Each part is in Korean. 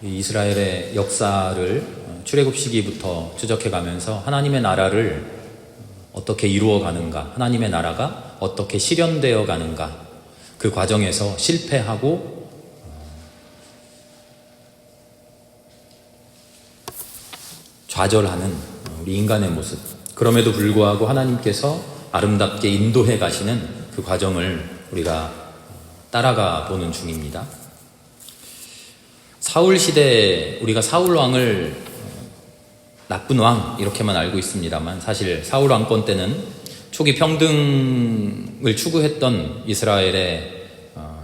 이스라엘의 역사를 출애굽 시기부터 추적해 가면서 하나님의 나라를 어떻게 이루어 가는가, 하나님의 나라가 어떻게 실현되어 가는가, 그 과정에서 실패하고 좌절하는 우리 인간의 모습, 그럼에도 불구하고 하나님께서 아름답게 인도해 가시는 그 과정을 우리가 따라가 보는 중입니다. 사울 시대에 우리가 사울 왕을 나쁜 왕 이렇게만 알고 있습니다만, 사실 사울 왕권 때는 초기 평등을 추구했던 이스라엘의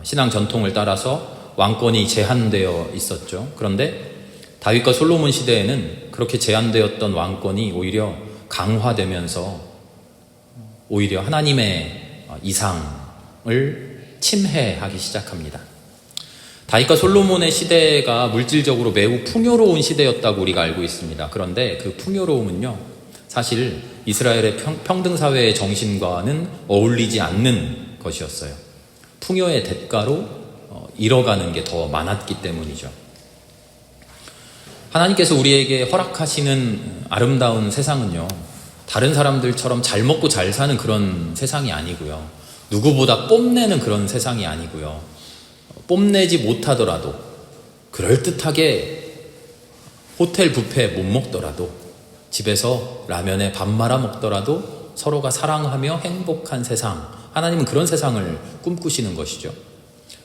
신앙 전통을 따라서 왕권이 제한되어 있었죠. 그런데 다윗과 솔로몬 시대에는 그렇게 제한되었던 왕권이 오히려 강화되면서 오히려 하나님의 이상을 침해하기 시작합니다. 다윗과 솔로몬의 시대가 물질적으로 매우 풍요로운 시대였다고 우리가 알고 있습니다. 그런데 그 풍요로움은요, 사실 이스라엘의 평등사회의 정신과는 어울리지 않는 것이었어요. 풍요의 대가로 잃어가는 게 더 많았기 때문이죠. 하나님께서 우리에게 허락하시는 아름다운 세상은요, 다른 사람들처럼 잘 먹고 잘 사는 그런 세상이 아니고요, 누구보다 뽐내는 그런 세상이 아니고요, 뽐내지 못하더라도 그럴듯하게 호텔 뷔페 못 먹더라도 집에서 라면에 밥 말아 먹더라도 서로가 사랑하며 행복한 세상, 하나님은 그런 세상을 꿈꾸시는 것이죠.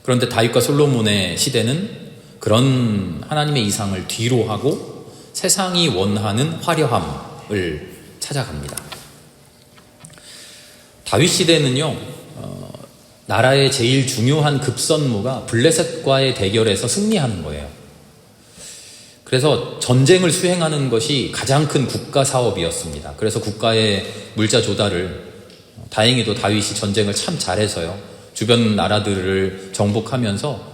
그런데 다윗과 솔로몬의 시대는 그런 하나님의 이상을 뒤로 하고 세상이 원하는 화려함을 찾아갑니다. 다윗 시대는요, 나라의 제일 중요한 급선무가 블레셋과의 대결에서 승리하는 거예요. 그래서 전쟁을 수행하는 것이 가장 큰 국가 사업이었습니다. 그래서 국가의 물자 조달을, 다행히도 다윗이 전쟁을 참 잘해서요, 주변 나라들을 정복하면서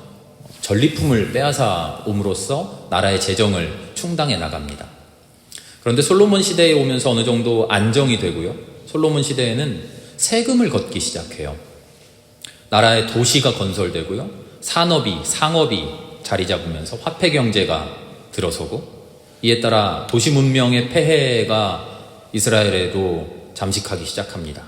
전리품을 빼앗아 옴으로써 나라의 재정을 충당해 나갑니다. 그런데 솔로몬 시대에 오면서 어느 정도 안정이 되고요, 솔로몬 시대에는 세금을 걷기 시작해요. 나라의 도시가 건설되고요, 산업이, 상업이 자리 잡으면서 화폐 경제가 들어서고, 이에 따라 도시 문명의 폐해가 이스라엘에도 잠식하기 시작합니다.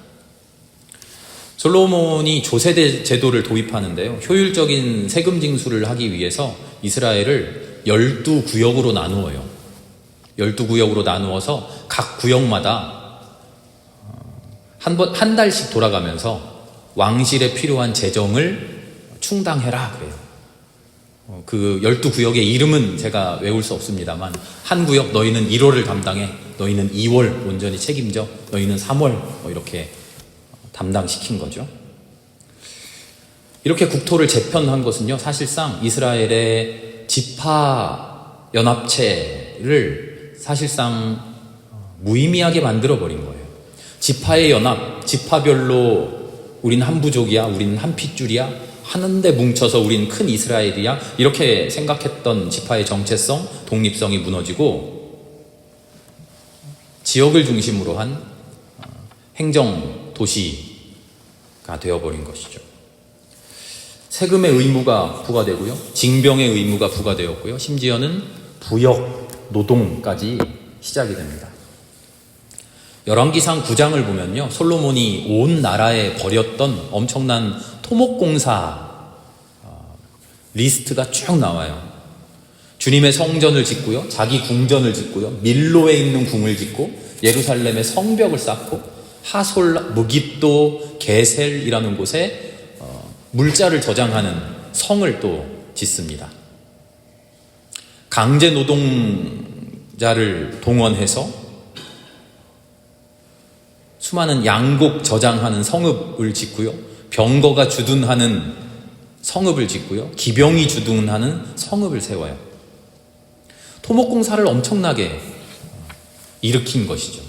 솔로몬이 조세대 제도를 도입하는데요, 효율적인 세금 징수를 하기 위해서 이스라엘을 12구역으로 나누어요. 12구역으로 나누어서 각 구역마다 한 달씩 돌아가면서 왕실에 필요한 재정을 충당해라 그래요. 그 12구역의 이름은 제가 외울 수 없습니다만, 한 구역 너희는 1월을 담당해, 너희는 2월 온전히 책임져, 너희는 3월 이렇게 담당시킨 거죠. 이렇게 국토를 재편한 것은요, 사실상 이스라엘의 지파 연합체를 사실상 무의미하게 만들어버린 거예요. 지파의 연합, 지파별로 우린 한 부족이야, 우린 한 핏줄이야, 하는데 뭉쳐서 우린 큰 이스라엘이야, 이렇게 생각했던 지파의 정체성, 독립성이 무너지고 지역을 중심으로 한 행정 도시가 되어버린 것이죠. 세금의 의무가 부과되고요, 징병의 의무가 부과되었고요, 심지어는 부역, 노동까지 시작이 됩니다. 열왕기상 9장을 보면요, 솔로몬이 온 나라에 벌였던 엄청난 토목공사 리스트가 쭉 나와요. 주님의 성전을 짓고요, 자기 궁전을 짓고요, 밀로에 있는 궁을 짓고, 예루살렘의 성벽을 쌓고, 하솔, 무깃도, 게셀이라는 곳에 물자를 저장하는 성을 또 짓습니다. 강제 노동자를 동원해서 수많은 양곡 저장하는 성읍을 짓고요, 병거가 주둔하는 성읍을 짓고요, 기병이 주둔하는 성읍을 세워요. 토목공사를 엄청나게 일으킨 것이죠.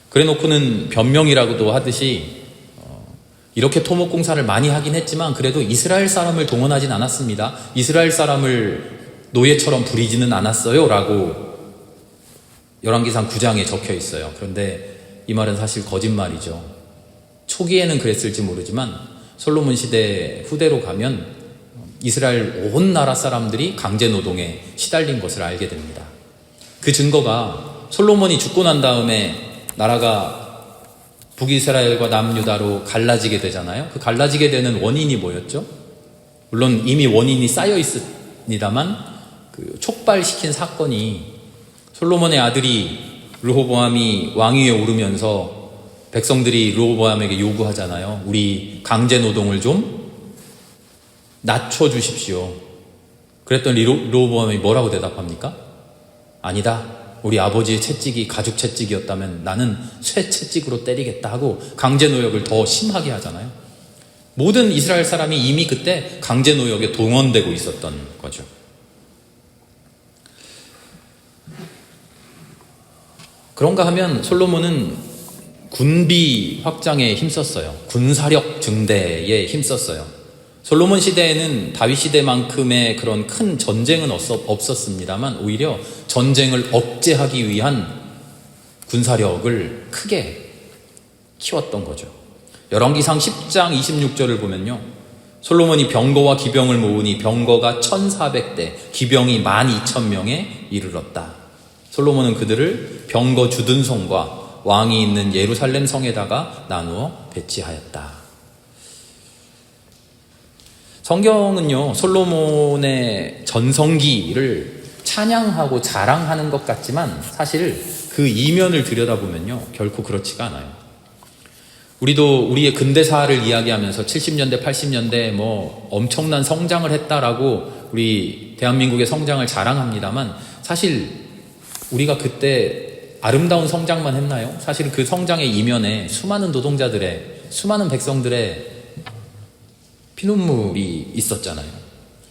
그래 놓고는 변명이라고도 하듯이 이렇게 토목공사를 많이 하긴 했지만 그래도 이스라엘 사람을 동원하진 않았습니다. 이스라엘 사람을 노예처럼 부리지는 않았어요 라고 열왕기상 9장에 적혀 있어요. 그런데 이 말은 사실 거짓말이죠. 초기에는 그랬을지 모르지만 솔로몬 시대 후대로 가면 이스라엘 온 나라 사람들이 강제 노동에 시달린 것을 알게 됩니다. 그 증거가 솔로몬이 죽고 난 다음에 나라가 북이스라엘과 남유다로 갈라지게 되잖아요. 그 갈라지게 되는 원인이 뭐였죠? 물론 이미 원인이 쌓여 있습니다만 그 촉발시킨 사건이 솔로몬의 아들이 르호보암이 왕위에 오르면서 백성들이 르호보암에게 요구하잖아요. 우리 강제 노동을 좀 낮춰주십시오. 그랬더니 르호보암이 뭐라고 대답합니까? 아니다. 우리 아버지의 채찍이 가죽 채찍이었다면 나는 쇠 채찍으로 때리겠다 하고 강제 노역을 더 심하게 하잖아요. 모든 이스라엘 사람이 이미 그때 강제 노역에 동원되고 있었던 거죠. 그런가 하면 솔로몬은 군비 확장에 힘썼어요. 군사력 증대에 힘썼어요. 솔로몬 시대에는 다윗 시대만큼의 그런 큰 전쟁은 없었습니다만 오히려 전쟁을 억제하기 위한 군사력을 크게 키웠던 거죠. 열왕기상 10장 26절을 보면요, 솔로몬이 병거와 기병을 모으니 병거가 1400대, 기병이 12,000명에 이르렀다. 솔로몬은 그들을 병거 주둔성과 왕이 있는 예루살렘 성에다가 나누어 배치하였다. 성경은요, 솔로몬의 전성기를 찬양하고 자랑하는 것 같지만 사실 그 이면을 들여다보면요, 결코 그렇지가 않아요. 우리도 우리의 근대사를 이야기하면서 70년대, 80년대 뭐 엄청난 성장을 했다라고 우리 대한민국의 성장을 자랑합니다만 사실 우리가 그때 아름다운 성장만 했나요? 사실 그 성장의 이면에 수많은 노동자들의, 수많은 백성들의 피눈물이 있었잖아요.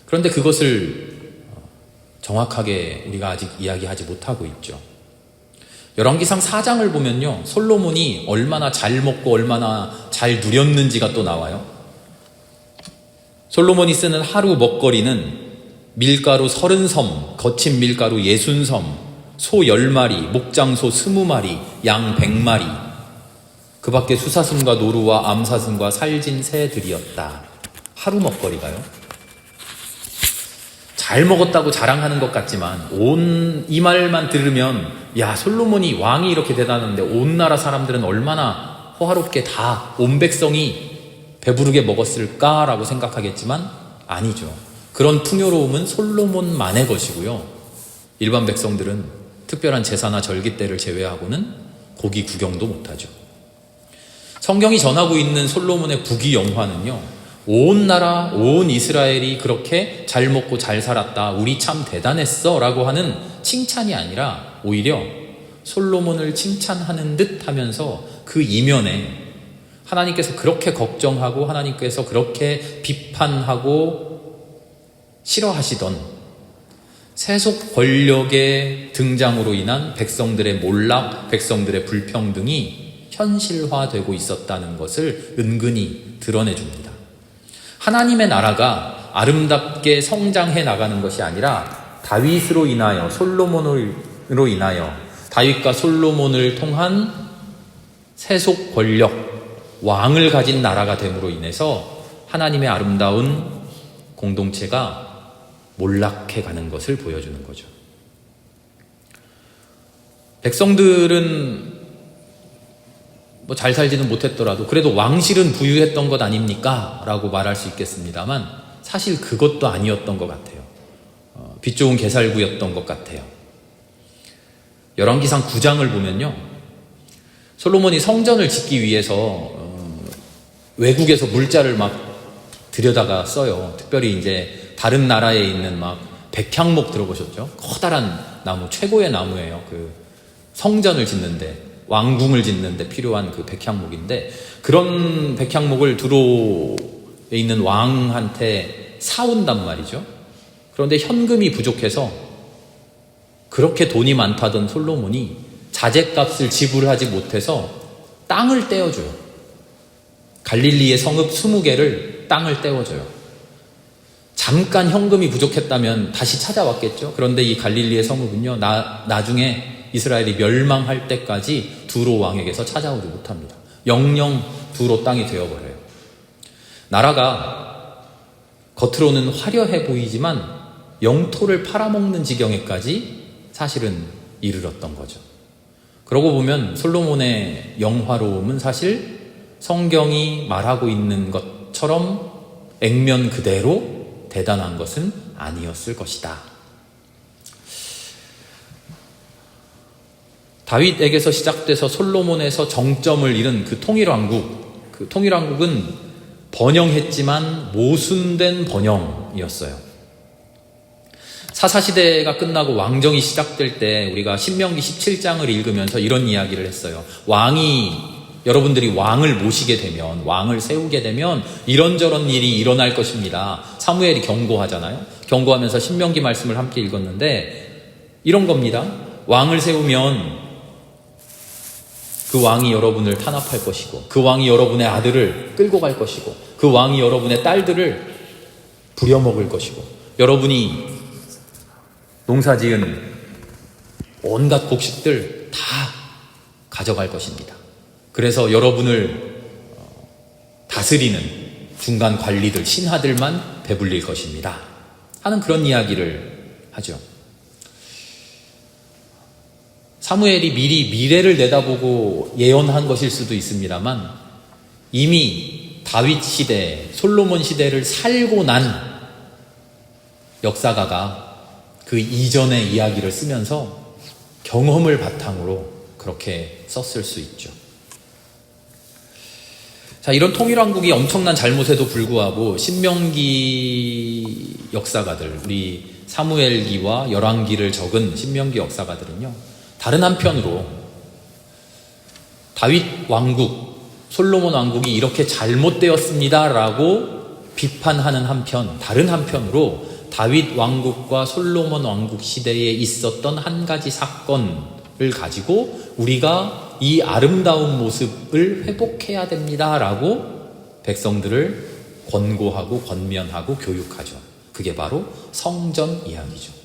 그런데 그것을 정확하게 우리가 아직 이야기하지 못하고 있죠. 열왕기상 4장을 보면요, 솔로몬이 얼마나 잘 먹고 얼마나 잘 누렸는지가 또 나와요. 솔로몬이 쓰는 하루 먹거리는 밀가루 30섬, 거친 밀가루 60섬, 소 10마리, 목장소 20마리, 양 100마리, 그 밖에 수사슴과 노루와 암사슴과 살진 새들이었다. 하루 먹거리가요. 잘 먹었다고 자랑하는 것 같지만 이 말만 들으면 야, 솔로몬이 왕이 이렇게 대단한데 온 나라 사람들은 얼마나 호화롭게 다 온 백성이 배부르게 먹었을까라고 생각하겠지만 아니죠. 그런 풍요로움은 솔로몬만의 것이고요, 일반 백성들은 특별한 제사나 절기 때를 제외하고는 고기 구경도 못하죠. 성경이 전하고 있는 솔로몬의 부귀영화는요, 온 나라, 온 이스라엘이 그렇게 잘 먹고 잘 살았다, 우리 참 대단했어 라고 하는 칭찬이 아니라 오히려 솔로몬을 칭찬하는 듯 하면서 그 이면에 하나님께서 그렇게 걱정하고 하나님께서 그렇게 비판하고 싫어하시던 세속 권력의 등장으로 인한 백성들의 몰락, 백성들의 불평등이 현실화되고 있었다는 것을 은근히 드러내줍니다. 하나님의 나라가 아름답게 성장해 나가는 것이 아니라 다윗으로 인하여, 솔로몬으로 인하여, 다윗과 솔로몬을 통한 세속 권력, 왕을 가진 나라가 됨으로 인해서 하나님의 아름다운 공동체가 몰락해 가는 것을 보여주는 거죠. 백성들은 뭐 잘 살지는 못했더라도 그래도 왕실은 부유했던 것 아닙니까? 라고 말할 수 있겠습니다만 사실 그것도 아니었던 것 같아요. 빛 좋은 개살구였던 것 같아요. 열왕기상 9장을 보면요, 솔로몬이 성전을 짓기 위해서 외국에서 물자를 막 들여다가 써요. 특별히 이제 다른 나라에 있는 막 백향목 들어보셨죠? 커다란 나무, 최고의 나무예요. 그 성전을 짓는데, 왕궁을 짓는데 필요한 그 백향목인데, 그런 백향목을 두로에 있는 왕한테 사온단 말이죠. 그런데 현금이 부족해서 그렇게 돈이 많다던 솔로몬이 자재값을 지불하지 못해서 땅을 떼어줘요. 갈릴리의 성읍 20개를 땅을 떼어줘요. 잠깐 현금이 부족했다면 다시 찾아왔겠죠. 그런데 이 갈릴리의 성읍은요, 나중에 이스라엘이 멸망할 때까지 두로 왕에게서 찾아오지 못합니다. 영영 두로 땅이 되어버려요. 나라가 겉으로는 화려해 보이지만 영토를 팔아먹는 지경에까지 사실은 이르렀던 거죠. 그러고 보면 솔로몬의 영화로움은 사실 성경이 말하고 있는 것처럼 액면 그대로 대단한 것은 아니었을 것이다. 다윗에게서 시작돼서 솔로몬에서 정점을 이룬 그 통일왕국, 그 통일왕국은 번영했지만 모순된 번영이었어요. 사사시대가 끝나고 왕정이 시작될 때 우리가 신명기 17장을 읽으면서 이런 이야기를 했어요. 여러분들이 왕을 모시게 되면, 왕을 세우게 되면 이런저런 일이 일어날 것입니다. 사무엘이 경고하잖아요. 경고하면서 신명기 말씀을 함께 읽었는데 이런 겁니다. 왕을 세우면 그 왕이 여러분을 탄압할 것이고, 그 왕이 여러분의 아들을 끌고 갈 것이고, 그 왕이 여러분의 딸들을 부려먹을 것이고, 여러분이 농사지은 온갖 곡식들 다 가져갈 것입니다. 그래서 여러분을 다스리는 중간 관리들, 신하들만 배불릴 것입니다. 하는 그런 이야기를 하죠. 사무엘이 미리 미래를 내다보고 예언한 것일 수도 있습니다만 이미 다윗 시대, 솔로몬 시대를 살고 난 역사가가 그 이전의 이야기를 쓰면서 경험을 바탕으로 그렇게 썼을 수 있죠. 자, 이런 통일왕국이 엄청난 잘못에도 불구하고 신명기 역사가들, 우리 사무엘기와 열왕기를 적은 신명기 역사가들은요, 다른 한편으로 다윗 왕국, 솔로몬 왕국이 이렇게 잘못되었습니다라고 비판하는 한편, 다른 한편으로 다윗 왕국과 솔로몬 왕국 시대에 있었던 한 가지 사건을 가지고 우리가 이 아름다운 모습을 회복해야 됩니다라고 백성들을 권고하고 권면하고 교육하죠. 그게 바로 성전 이야기죠.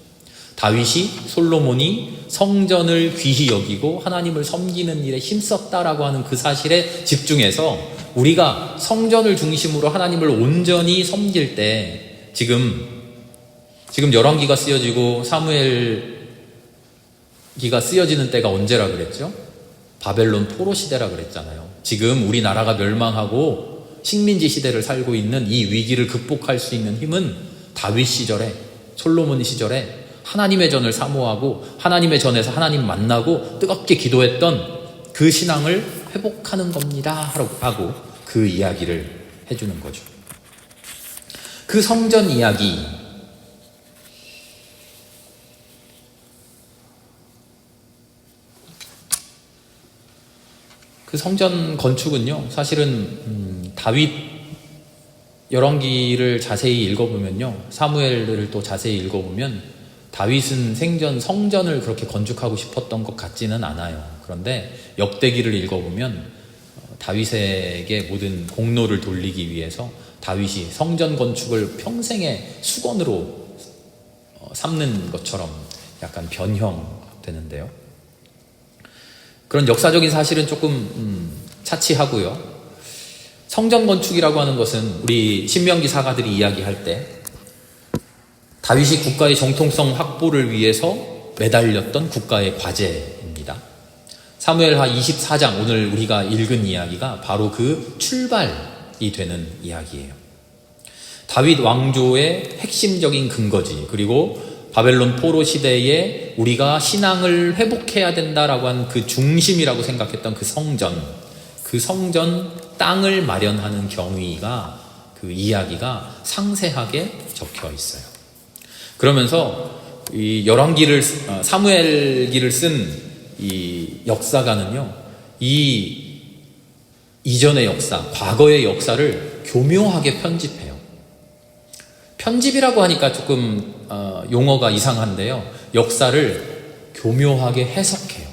다윗이, 솔로몬이 성전을 귀히 여기고 하나님을 섬기는 일에 힘썼다라고 하는 그 사실에 집중해서 우리가 성전을 중심으로 하나님을 온전히 섬길 때 지금 열왕기가 쓰여지고 사무엘기가 쓰여지는 때가 언제라 그랬죠? 바벨론 포로 시대라 그랬잖아요. 지금 우리나라가 멸망하고 식민지 시대를 살고 있는 이 위기를 극복할 수 있는 힘은 다윗 시절에, 솔로몬 시절에 하나님의 전을 사모하고 하나님의 전에서 하나님 만나고 뜨겁게 기도했던 그 신앙을 회복하는 겁니다 하고 그 이야기를 해주는 거죠. 그 성전 이야기, 그 성전 건축은요, 사실은 다윗 열왕기를 자세히 읽어보면요, 사무엘을 또 자세히 읽어보면 다윗은 성전을 그렇게 건축하고 싶었던 것 같지는 않아요. 그런데 역대기를 읽어보면 다윗에게 모든 공로를 돌리기 위해서 다윗이 성전 건축을 평생의 수건으로 삼는 것처럼 약간 변형되는데요. 그런 역사적인 사실은 조금 차치하고요. 성전 건축이라고 하는 것은 우리 신명기 사가들이 이야기할 때 다윗이 국가의 정통성 확보를 위해서 매달렸던 국가의 과제입니다. 사무엘하 24장, 오늘 우리가 읽은 이야기가 바로 그 출발이 되는 이야기예요. 다윗 왕조의 핵심적인 근거지, 그리고 바벨론 포로 시대에 우리가 신앙을 회복해야 된다라고 한 그 중심이라고 생각했던 그 성전 땅을 마련하는 경위가, 그 이야기가 상세하게 적혀 있어요. 그러면서 이 사무엘기를 쓴 이 역사가는요, 이 이전의 역사, 과거의 역사를 교묘하게 편집해요. 편집이라고 하니까 조금 용어가 이상한데요, 역사를 교묘하게 해석해요.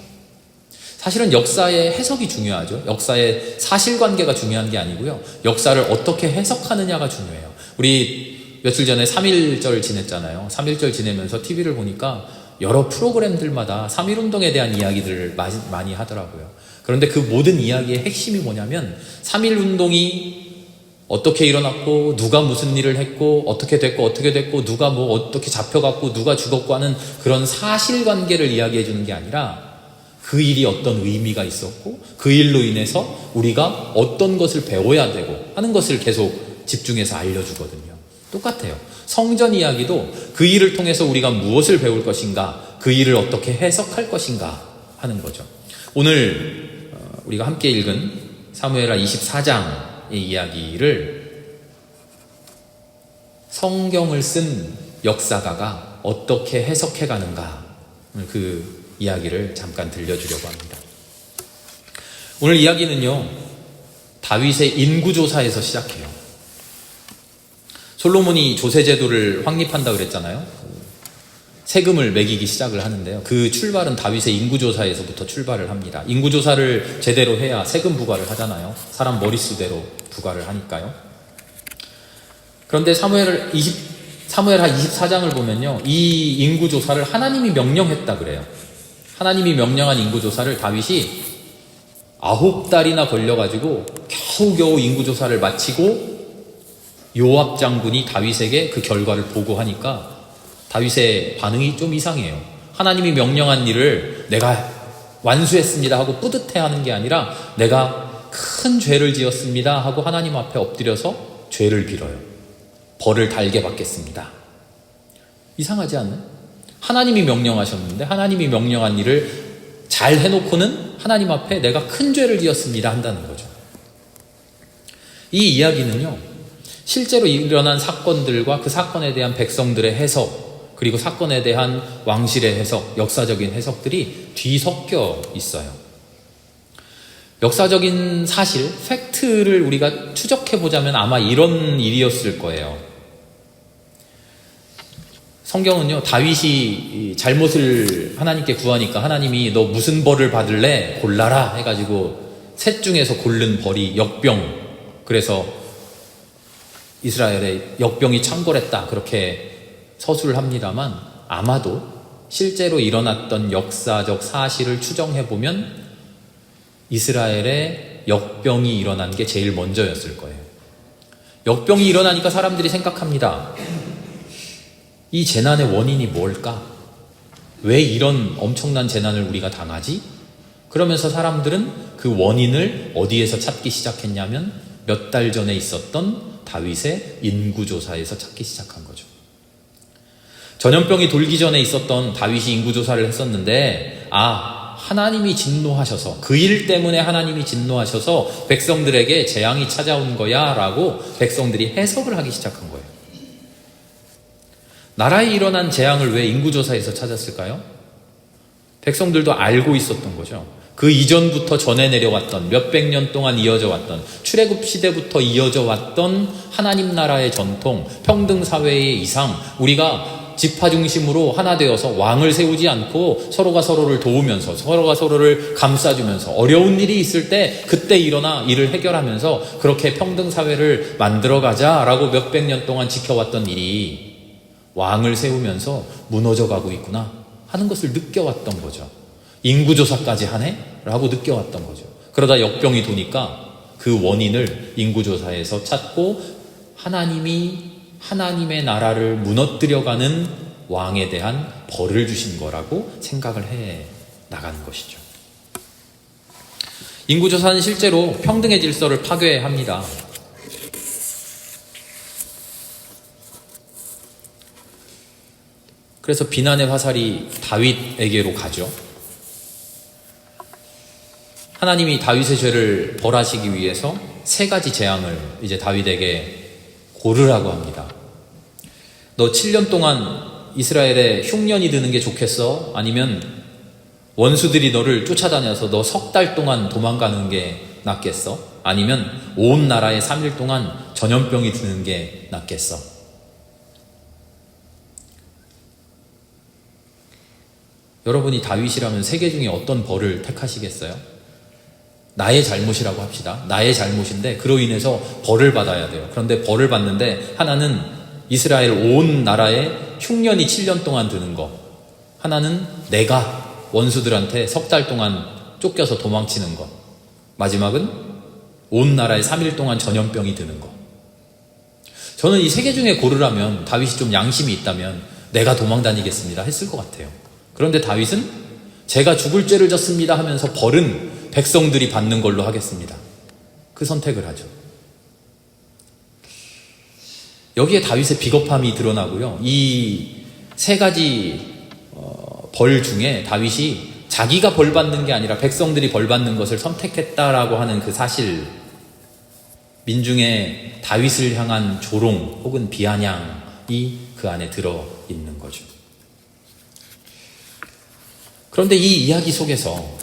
사실은 역사의 해석이 중요하죠. 역사의 사실관계가 중요한 게 아니고요, 역사를 어떻게 해석하느냐가 중요해요. 우리 며칠 전에 3.1절 지냈잖아요. 3.1절 지내면서 TV를 보니까 여러 프로그램들마다 3.1운동에 대한 이야기들을 많이 하더라고요. 그런데 그 모든 이야기의 핵심이 뭐냐면 3.1운동이 어떻게 일어났고 누가 무슨 일을 했고 어떻게 됐고 누가 뭐 어떻게 잡혀갔고 누가 죽었고 하는 그런 사실관계를 이야기해 주는 게 아니라 그 일이 어떤 의미가 있었고 그 일로 인해서 우리가 어떤 것을 배워야 되고 하는 것을 계속 집중해서 알려주거든요. 똑같아요. 성전 이야기도 그 일을 통해서 우리가 무엇을 배울 것인가, 그 일을 어떻게 해석할 것인가 하는 거죠. 오늘 우리가 함께 읽은 사무엘하 24장의 이야기를 성경을 쓴 역사가가 어떻게 해석해 가는가, 그 이야기를 잠깐 들려주려고 합니다. 오늘 이야기는요, 다윗의 인구조사에서 시작해요. 솔로몬이 조세제도를 확립한다 그랬잖아요. 세금을 매기기 시작을 하는데요. 그 출발은 다윗의 인구조사에서부터 출발을 합니다. 인구조사를 제대로 해야 세금 부과를 하잖아요. 사람 머릿수대로 부과를 하니까요. 그런데 사무엘하 24장을 보면요, 이 인구조사를 하나님이 명령했다 그래요. 하나님이 명령한 인구조사를 다윗이 9달이나 걸려가지고 겨우겨우 인구조사를 마치고 요압 장군이 다윗에게 그 결과를 보고하니까 다윗의 반응이 좀 이상해요. 하나님이 명령한 일을 내가 완수했습니다 하고 뿌듯해하는 게 아니라 내가 큰 죄를 지었습니다 하고 하나님 앞에 엎드려서 죄를 빌어요. 벌을 달게 받겠습니다. 이상하지 않나요? 하나님이 명령하셨는데 하나님이 명령한 일을 잘 해놓고는 하나님 앞에 내가 큰 죄를 지었습니다 한다는 거죠. 이 이야기는요, 실제로 일어난 사건들과 그 사건에 대한 백성들의 해석, 그리고 사건에 대한 왕실의 해석, 역사적인 해석들이 뒤섞여 있어요. 역사적인 사실, 팩트를 우리가 추적해보자면 아마 이런 일이었을 거예요. 성경은요, 다윗이 잘못을 하나님께 구하니까 하나님이 너 무슨 벌을 받을래? 골라라 해가지고 셋 중에서 고른 벌이 역병, 그래서 이스라엘의 역병이 창궐했다 그렇게 서술을 합니다만, 아마도 실제로 일어났던 역사적 사실을 추정해보면 이스라엘의 역병이 일어난 게 제일 먼저였을 거예요. 역병이 일어나니까 사람들이 생각합니다. 이 재난의 원인이 뭘까? 왜 이런 엄청난 재난을 우리가 당하지? 그러면서 사람들은 그 원인을 어디에서 찾기 시작했냐면 몇 달 전에 있었던 다윗의 인구조사에서 찾기 시작한 거죠. 전염병이 돌기 전에 있었던 다윗이 인구조사를 했었는데, 하나님이 진노하셔서, 그 일 때문에 하나님이 진노하셔서 백성들에게 재앙이 찾아온 거야 라고 백성들이 해석을 하기 시작한 거예요. 나라에 일어난 재앙을 왜 인구조사에서 찾았을까요? 백성들도 알고 있었던 거죠. 그 이전부터 전해 내려왔던, 몇백 년 동안 이어져 왔던, 출애굽 시대부터 이어져 왔던 하나님 나라의 전통, 평등사회의 이상, 우리가 지파 중심으로 하나 되어서 왕을 세우지 않고 서로가 서로를 도우면서, 서로가 서로를 감싸주면서, 어려운 일이 있을 때 그때 일어나 일을 해결하면서 그렇게 평등사회를 만들어가자라고 몇백 년 동안 지켜왔던 일이 왕을 세우면서 무너져가고 있구나 하는 것을 느껴왔던 거죠. 인구조사까지 하네? 라고 느껴왔던 거죠. 그러다 역병이 도니까 그 원인을 인구조사에서 찾고 하나님의 나라를 무너뜨려가는 왕에 대한 벌을 주신 거라고 생각을 해 나가는 것이죠. 인구조사는 실제로 평등의 질서를 파괴합니다. 그래서 비난의 화살이 다윗에게로 가죠. 하나님이 다윗의 죄를 벌하시기 위해서 3가지 재앙을 이제 다윗에게 고르라고 합니다. 너 7년 동안 이스라엘에 흉년이 드는 게 좋겠어? 아니면 원수들이 너를 쫓아다녀서 너 3달 동안 도망가는 게 낫겠어? 아니면 온 나라에 3일 동안 전염병이 드는 게 낫겠어? 여러분이 다윗이라면 3개 중에 어떤 벌을 택하시겠어요? 나의 잘못이라고 합시다. 나의 잘못인데 그로 인해서 벌을 받아야 돼요. 그런데 벌을 받는데 하나는 이스라엘 온 나라에 흉년이 7년 동안 드는 거, 하나는 내가 원수들한테 3달 동안 쫓겨서 도망치는 거, 마지막은 온 나라에 3일 동안 전염병이 드는 거. 저는 이 세 개 중에 고르라면 다윗이 좀 양심이 있다면 내가 도망다니겠습니다 했을 것 같아요. 그런데 다윗은 제가 죽을 죄를 졌습니다 하면서 벌은 백성들이 받는 걸로 하겠습니다. 그 선택을 하죠. 여기에 다윗의 비겁함이 드러나고요. 이 세 가지 벌 중에 다윗이 자기가 벌 받는 게 아니라 백성들이 벌 받는 것을 선택했다라고 하는 그 사실, 민중의 다윗을 향한 조롱 혹은 비아냥이 그 안에 들어있는 거죠. 그런데 이 이야기 속에서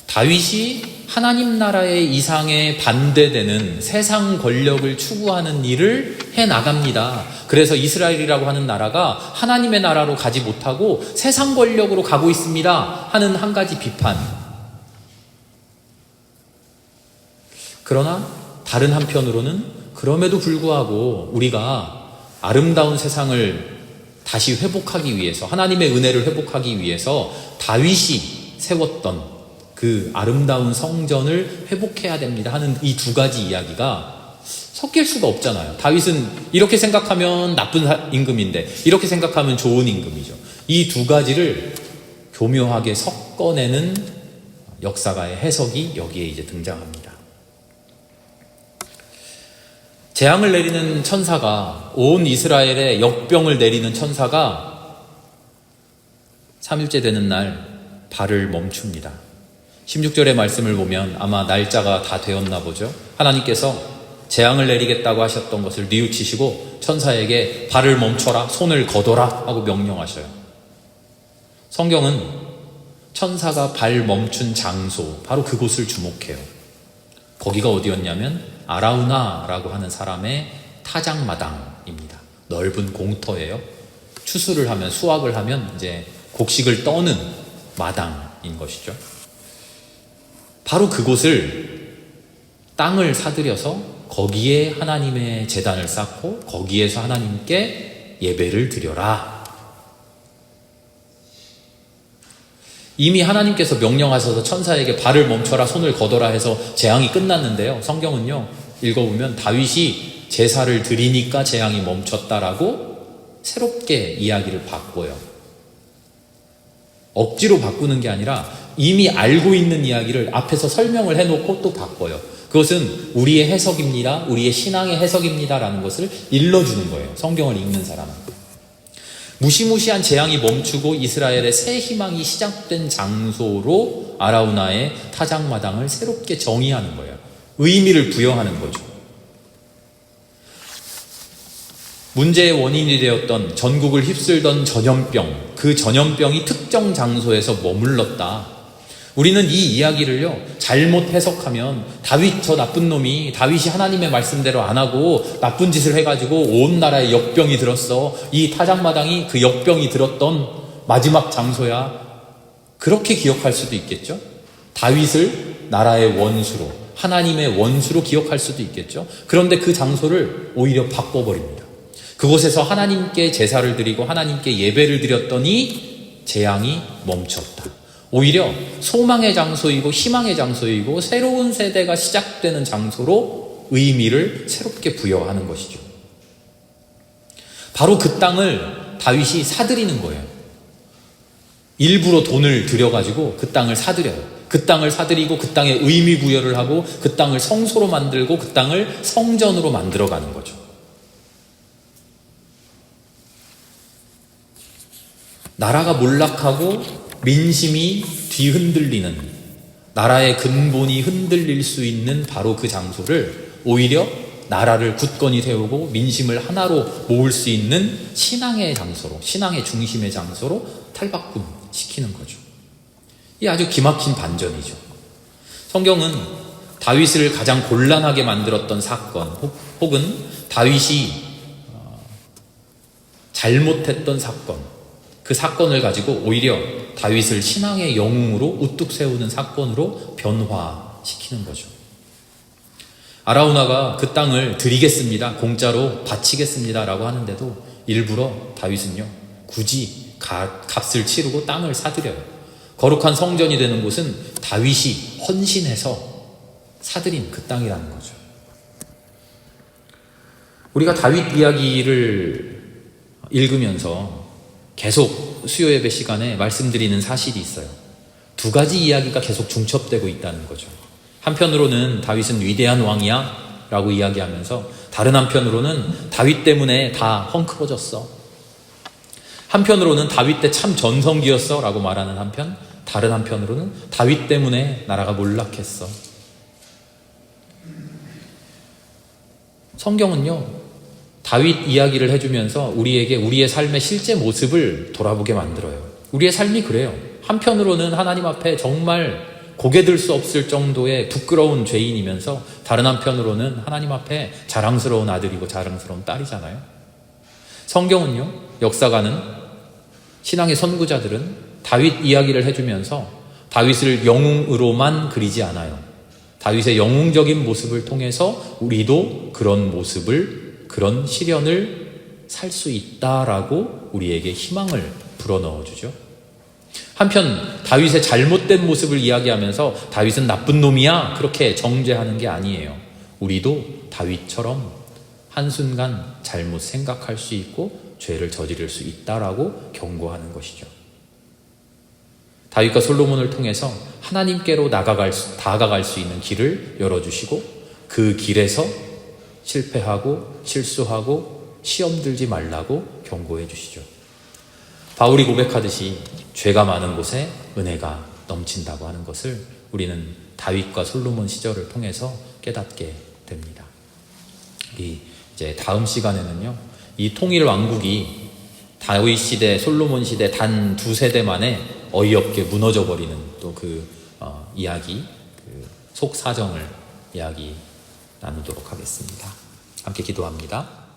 다윗이 하나님 나라의 이상에 반대되는 세상 권력을 추구하는 일을 해나갑니다. 그래서 이스라엘이라고 하는 나라가 하나님의 나라로 가지 못하고 세상 권력으로 가고 있습니다 하는 한 가지 비판. 그러나 다른 한편으로는 그럼에도 불구하고 우리가 아름다운 세상을 다시 회복하기 위해서, 하나님의 은혜를 회복하기 위해서 다윗이 세웠던 그 아름다운 성전을 회복해야 됩니다 하는 이 두 가지 이야기가 섞일 수가 없잖아요. 다윗은 이렇게 생각하면 나쁜 임금인데 이렇게 생각하면 좋은 임금이죠. 이 두 가지를 교묘하게 섞어내는 역사가의 해석이 여기에 이제 등장합니다. 재앙을 내리는 천사가, 온 이스라엘에 역병을 내리는 천사가 3일째 되는 날 발을 멈춥니다. 16절의 말씀을 보면 아마 날짜가 다 되었나 보죠. 하나님께서 재앙을 내리겠다고 하셨던 것을 뉘우치시고 천사에게 발을 멈춰라, 손을 거둬라 하고 명령하셔요. 성경은 천사가 발 멈춘 장소, 바로 그곳을 주목해요. 거기가 어디였냐면 아라우나라고 하는 사람의 타작마당입니다. 넓은 공터예요. 추수를 하면, 수확을 하면 이제 곡식을 떠는 마당인 것이죠. 바로 그곳을, 땅을 사들여서 거기에 하나님의 제단을 쌓고 거기에서 하나님께 예배를 드려라. 이미 하나님께서 명령하셔서 천사에게 발을 멈춰라, 손을 거둬라 해서 재앙이 끝났는데요. 성경은요, 읽어보면 다윗이 제사를 드리니까 재앙이 멈췄다라고 새롭게 이야기를 바꿔요. 억지로 바꾸는 게 아니라 이미 알고 있는 이야기를 앞에서 설명을 해놓고 또 바꿔요. 그것은 우리의 해석입니다, 우리의 신앙의 해석입니다라는 것을 일러주는 거예요. 성경을 읽는 사람은. 무시무시한 재앙이 멈추고 이스라엘의 새 희망이 시작된 장소로 아라우나의 타작마당을 새롭게 정의하는 거예요. 의미를 부여하는 거죠. 문제의 원인이 되었던, 전국을 휩쓸던 전염병, 그 전염병이 특정 장소에서 머물렀다. 우리는 이 이야기를요, 잘못 해석하면 다윗, 저 나쁜 놈이, 다윗이 하나님의 말씀대로 안 하고 나쁜 짓을 해가지고 온 나라에 역병이 들었어, 이 타작마당이 그 역병이 들었던 마지막 장소야, 그렇게 기억할 수도 있겠죠. 다윗을 나라의 원수로, 하나님의 원수로 기억할 수도 있겠죠. 그런데 그 장소를 오히려 바꿔버립니다. 그곳에서 하나님께 제사를 드리고 하나님께 예배를 드렸더니 재앙이 멈췄다. 오히려 소망의 장소이고 희망의 장소이고 새로운 세대가 시작되는 장소로 의미를 새롭게 부여하는 것이죠. 바로 그 땅을 다윗이 사들이는 거예요. 일부러 돈을 들여가지고 그 땅을 사들여요. 그 땅을 사들이고 그 땅에 의미 부여를 하고 그 땅을 성소로 만들고 그 땅을 성전으로 만들어가는 거죠. 나라가 몰락하고 민심이 뒤흔들리는, 나라의 근본이 흔들릴 수 있는 바로 그 장소를 오히려 나라를 굳건히 세우고 민심을 하나로 모을 수 있는 신앙의 장소로, 신앙의 중심의 장소로 탈바꿈시키는 거죠. 이 아주 기막힌 반전이죠. 성경은 다윗을 가장 곤란하게 만들었던 사건 혹은 다윗이 잘못했던 사건, 그 사건을 가지고 오히려 다윗을 신앙의 영웅으로 우뚝 세우는 사건으로 변화시키는 거죠. 아라우나가 그 땅을 드리겠습니다, 공짜로 바치겠습니다 라고 하는데도 일부러 다윗은요, 굳이 값을 치르고 땅을 사들여요. 거룩한 성전이 되는 곳은 다윗이 헌신해서 사들인 그 땅이라는 거죠. 우리가 다윗 이야기를 읽으면서 계속 수요 예배 시간에 말씀드리는 사실이 있어요. 두 가지 이야기가 계속 중첩되고 있다는 거죠. 한편으로는 다윗은 위대한 왕이야 라고 이야기하면서 다른 한편으로는 다윗 때문에 다 헝클어졌어. 한편으로는 다윗 때 참 전성기였어 라고 말하는 한편, 다른 한편으로는 다윗 때문에 나라가 몰락했어. 성경은요, 다윗 이야기를 해주면서 우리에게 우리의 삶의 실제 모습을 돌아보게 만들어요. 우리의 삶이 그래요. 한편으로는 하나님 앞에 정말 고개 들 수 없을 정도의 부끄러운 죄인이면서 다른 한편으로는 하나님 앞에 자랑스러운 아들이고 자랑스러운 딸이잖아요. 성경은요, 역사가는 신앙의 선구자들은 다윗 이야기를 해주면서 다윗을 영웅으로만 그리지 않아요. 다윗의 영웅적인 모습을 통해서 우리도 그런 모습을, 그런 시련을 살 수 있다라고 우리에게 희망을 불어넣어주죠. 한편 다윗의 잘못된 모습을 이야기하면서 다윗은 나쁜 놈이야 그렇게 정죄하는 게 아니에요. 우리도 다윗처럼 한순간 잘못 생각할 수 있고 죄를 저지를 수 있다라고 경고하는 것이죠. 다윗과 솔로몬을 통해서 하나님께로 다가갈 수 있는 길을 열어주시고 그 길에서 실패하고 실수하고 시험 들지 말라고 경고해 주시죠. 바울이 고백하듯이 죄가 많은 곳에 은혜가 넘친다고 하는 것을 우리는 다윗과 솔로몬 시절을 통해서 깨닫게 됩니다. 이제 다음 시간에는요, 이 통일 왕국이 다윗 시대, 솔로몬 시대 단 2세대 만에 어이없게 무너져 버리는 또 그 이야기, 그 속사정을 이야기 나누도록 하겠습니다. 함께 기도합니다.